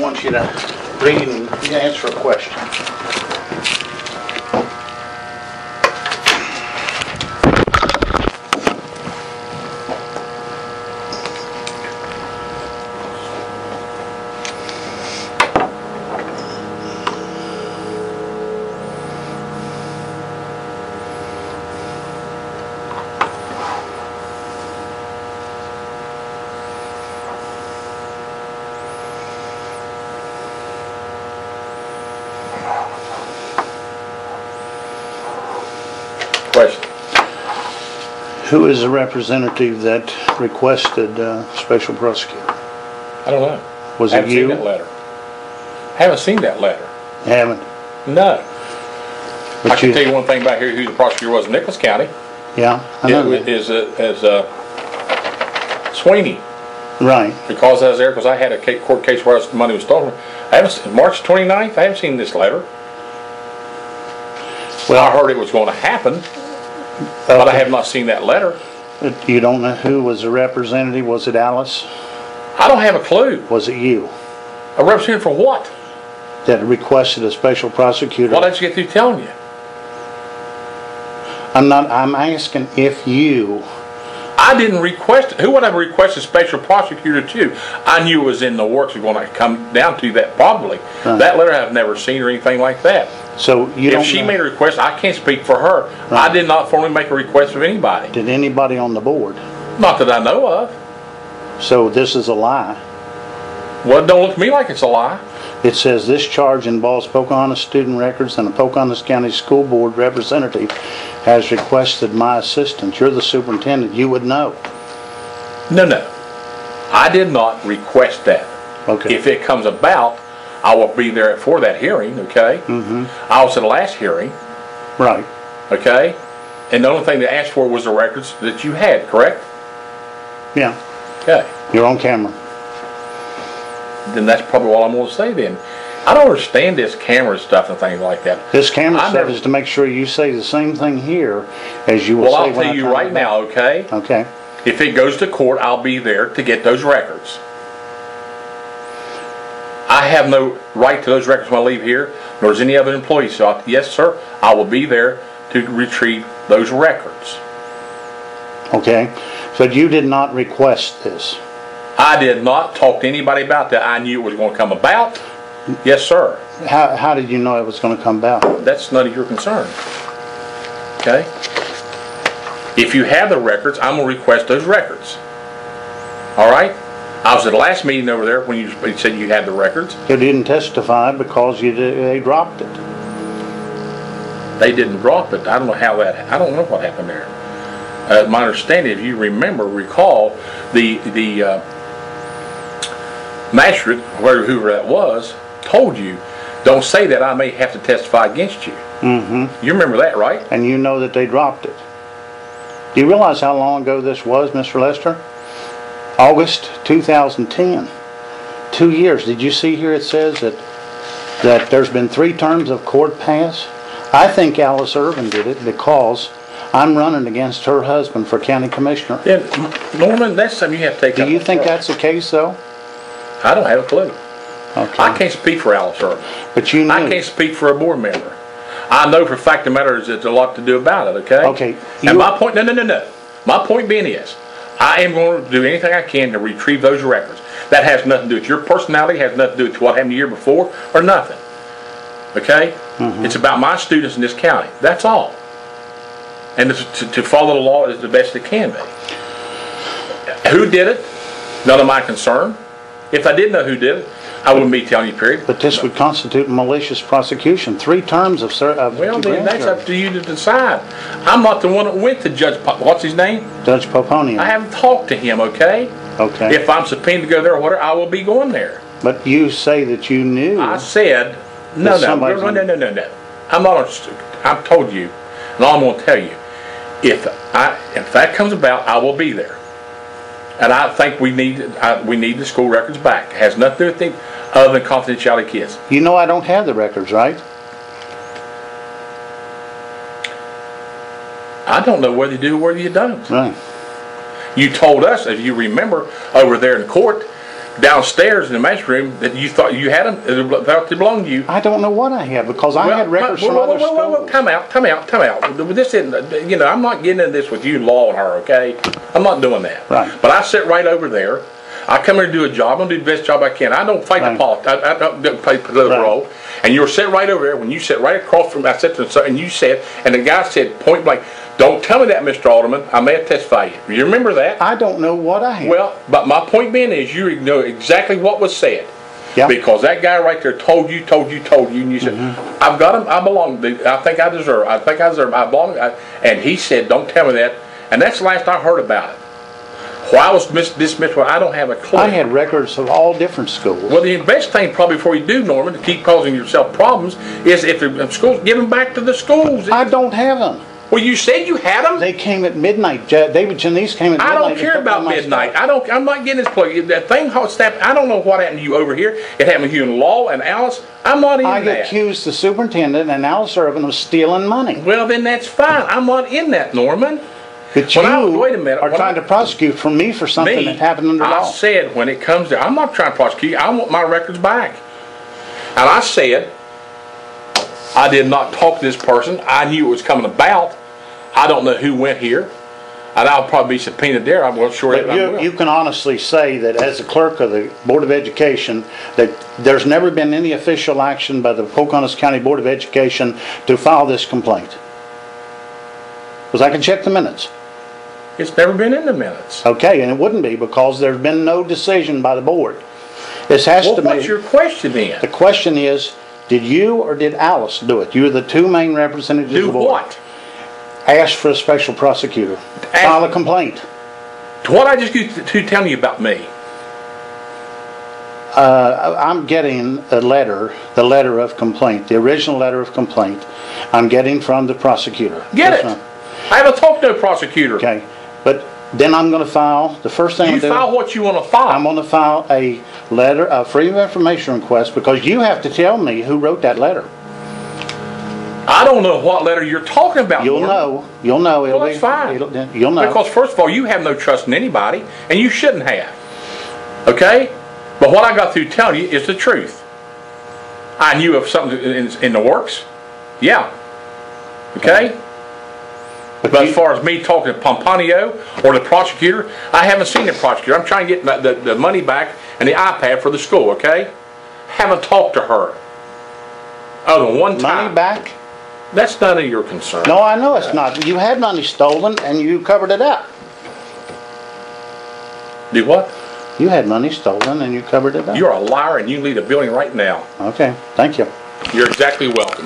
want you to read and answer a question. Question. Who is the representative that requested special prosecutor? I don't know. Was I it haven't seen you? that letter. Haven't seen that letter. You haven't? No. But I can tell you one thing about here who the prosecutor was in Nicholas County. Yeah, I know. It is Sweeney. Right. Because I was there, because I had a court case where the money was stolen. I haven't seen, March 29th, I haven't seen this letter. Well, I heard it was going to happen, but I have not seen that letter. You don't know who was the representative? Was it Alice? I don't have a clue. Was it you? A representative for what? That requested a special prosecutor? What did you get through telling you? I'm asking if you... I didn't request it. Who would have requested a special prosecutor to? I knew it was in the works. We're going to come down to that probably. Right. That letter I've never seen or anything like that. So you don't If she know. made a request, I can't speak for her. Right. I did not formally make a request of anybody. Did anybody on the board? Not that I know of. So this is a lie. Well, it don't look to me like it's a lie. It says this charge involves Pocahontas student records and a Pocahontas County School Board representative has requested my assistance. You're the superintendent. You would know. No. I did not request that. Okay. If it comes about, I will be there for that hearing, okay? Mm-hmm. I was at the last hearing. Right. Okay? And the only thing they asked for was the records that you had, correct? Yeah. Okay. You're on camera. Then that's probably all I'm going to say then. I don't understand this camera stuff and things like that. This camera stuff is to make sure you say the same thing here as you will say Well, I'll when tell you right now, okay? Okay. If it goes to court, I'll be there to get those records. I have no right to those records when I leave here, nor does any other employee. So, yes, sir, I will be there to retrieve those records. Okay. So you did not request this? I did not talk to anybody about that. I knew it was going to come about. Yes, sir. How did you know it was going to come about? That's none of your concern. Okay? If you have the records, I'm going to request those records. All right? I was at the last meeting over there when you said you had the records. You didn't testify because they dropped it. They didn't drop it. I don't know how that. I don't know what happened there. My understanding, if you recall, the magistrate, whoever that was, told you, don't say that I may have to testify against you. Mm-hmm. You remember that, right? And you know that they dropped it. Do you realize how long ago this was, Mr. Lester? August 2010. 2 years. Did you see here it says that there's been 3 terms of court pass? I think Alice Irvin did it because I'm running against her husband for county commissioner. Yeah, Norman, that's something you have to take up. Do you think that's the case, though? I don't have a clue. Okay. I can't speak for Alice Irvin. But you knew. I can't speak for a board member. I know for a fact the matter is there's a lot to do about it, okay? Okay. And my point, no. My point being is, I am going to do anything I can to retrieve those records. That has nothing to do with your personality, has nothing to do with what happened the year before, or nothing. Okay? Mm-hmm. It's about my students in this county. That's all. And to follow the law is the best it can be. Who did it? None of my concern. If I did know who did it, I wouldn't be telling you, period. But this would constitute malicious prosecution. 3 terms of well, then that's up to you to decide. I'm not the one that went to Judge what's his name? Judge Poponian. I haven't talked to him, okay? Okay. If I'm subpoenaed to go there or whatever, I will be going there. But you say that you knew. I said, no. I'm not, I've told you, and all I'm going to tell you, if that comes about, I will be there. And I think we need the school records back. It has nothing to do with anything other than confidentiality kids. You know I don't have the records, right? I don't know whether you do or whether you don't. Right. You told us, if you remember, over there in court, downstairs in the master room that you thought you had them, that belonged to you. I don't know what I have because I had records from other schools. Time out. This isn't, you know, I'm not getting into this with you, Law, and her, okay? I'm not doing that. Right. But I sit right over there. I come here to do a job. I'm going to do the best job I can. I don't fight the politics. I don't play the political role. And you're sitting right over there. When you sit right across from, I said to him, and you said, and the guy said point blank, "Don't tell me that, Mr. Alderman. I may have testified you." You remember that? I don't know what I have. Well, but my point being is you know exactly what was said. Yeah. Because that guy right there told you, and you said, "I've got him. I belong. I think I deserve. I belong." And he said, "Don't tell me that." And that's the last I heard about it. Why I was dismissed? Well, I don't have a clue. I had records of all different schools. Well, the best thing probably before you do, Norman, to keep causing yourself problems, is if the schools give them back to the schools. I don't have them. Well, you said you had them. They came at midnight. David Janice came at midnight. I don't care about midnight. I'm not getting this plug. That thing, I don't know what happened to you over here. It happened to you and Law and Alice. I'm not in that. I accused the superintendent and Alice Irvin of stealing money. Well, then that's fine. I'm not in that, Norman. But you wait a minute, are trying to prosecute for me for something that happened under law. I said when it comes to, I'm not trying to prosecute you. I want my records back. And I said, I did not talk to this person. I knew it was coming about. I don't know who went here. And I'll probably be subpoenaed there. I'm not sure. But you can honestly say that as the clerk of the Board of Education, that there's never been any official action by the Pocahontas County Board of Education to file this complaint. Because I can check the minutes. It's never been in the minutes. Okay, and it wouldn't be because there's been no decision by the board. This has to be. What's your question then? The question is, did you or did Alice do it? You're the two main representatives of the board. Do what? Ask for a special prosecutor. File a complaint. To what I just used to tell you about me? I'm getting a letter, the letter of complaint, the original letter of complaint. I'm getting from the prosecutor. Get it. I haven't talked to a prosecutor. Okay. But then I'm going to file, the first thing I'm doing. You file what you want to file. I'm going to file a letter, a freedom of information request, because you have to tell me who wrote that letter. I don't know what letter you're talking about. You'll know. You'll know. Well, that's fine. You'll know. Because first of all, you have no trust in anybody, and you shouldn't have. Okay? But what I got through telling you is the truth. I knew of something in the works. Yeah. Okay? But as far as me talking to Pomponio or the prosecutor, I haven't seen the prosecutor. I'm trying to get the money back and the iPad for the school, okay? Haven't talked to her. Other than one time. Money back? That's none of your concern. No, I know it's not. You had money stolen and you covered it up. Do what? You had money stolen and you covered it up. You're a liar and you can leave the building right now. Okay, thank you. You're exactly welcome.